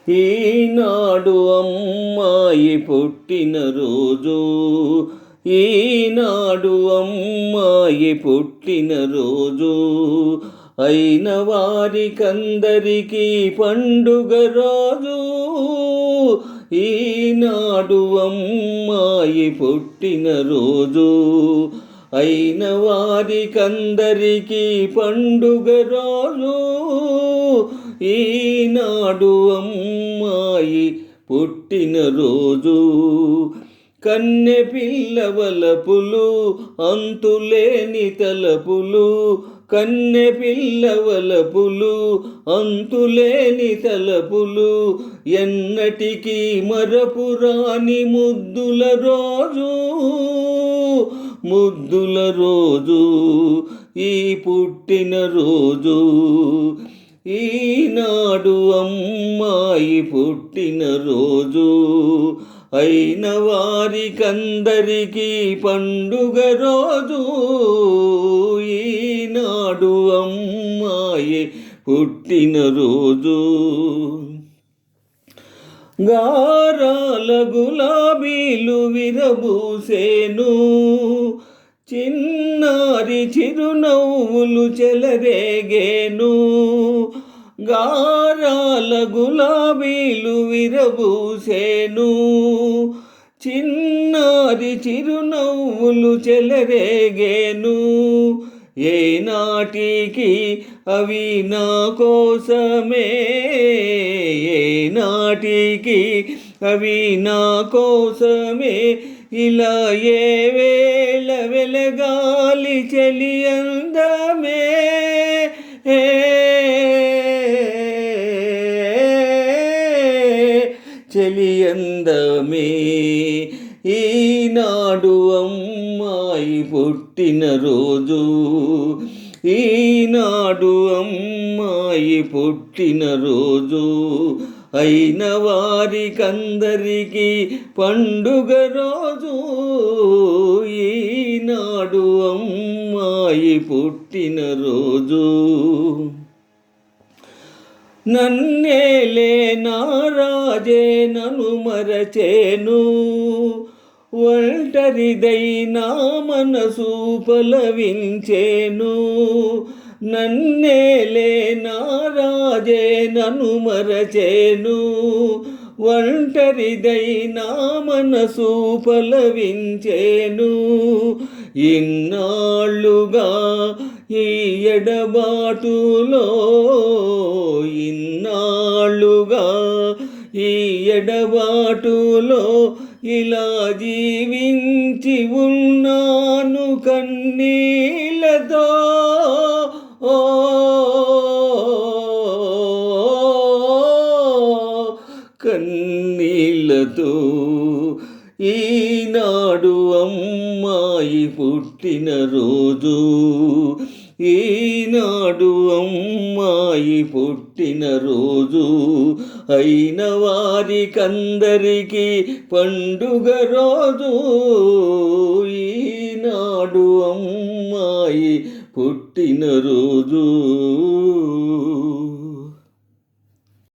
ఈనాడు అమ్మాయి పుట్టినరోజు, ఈనాడు అమ్మాయి పుట్టినరోజు, అయిన వారికందరికీ పండుగ రోజు. ఈనాడు అమ్మాయి పుట్టినరోజు, అయిన వారికందరికీ పండుగ రోజు. ఈనాడు అమ్మాయి పుట్టినరోజు, కన్నె పిల్లవలపులు అంతులేని తలపులు, కన్నె పిల్లవలపులు అంతులేని తలపులు, ఎన్నటికీ మరపురాని ముద్దుల రోజు. ముద్దుల రోజు ఈ పుట్టినరోజు, ఈనాడు అమ్మాయి పుట్టినరోజు, అయిన వారికందరికీ పండుగ రోజు. ఈనాడు అమ్మాయి పుట్టినరోజు. గారాల గులాబీలు విరబూసేను, చిన్నారి చిరునవ్వులు చెలరేగేను. గారాల గులాబీలు విరబూసేను, చిన్నారి చిరునవ్వులు చెలరేగేను. ఏనాటికి అవి నా కోసమే, ఏనాటికి అవి నా కోసమే, ఇలా ఏ వేళ వెలగాలి చలి అందమే. చలి అందమే ఈనాడు అమ్మాయి పుట్టినరోజు, ఈనాడు అమ్మాయి పుట్టినరోజు, అయిన వారికందరికీ పండుగ రోజు. ఈనాడు అమ్మాయి పుట్టినరోజు. నన్నేలే నారాజే నన్ను మరచేను, ఒంటరిదై నా మనసు పలవించేను. నన్నేలే నారాజే నన్ను మరచేను, ఒంటరిదై నా మనసు పలవించేను. ఇన్నాళ్ళుగా ఈ ఎడబాటులో, ఇన్నాళ్ళుగా ఈ ఎడబాటులో ఇలా జీవించి ఉన్నాను కన్నీళ్ళతో. కన్నీళ్ళతో ఈనాడు అమ్మాయి పుట్టినరోజు, ఈనాడు అమ్మాయి పుట్టినరోజు, అయిన వారికందరికీ పండుగ రోజు. ఈనాడు అమ్మాయి పుట్టినరోజు.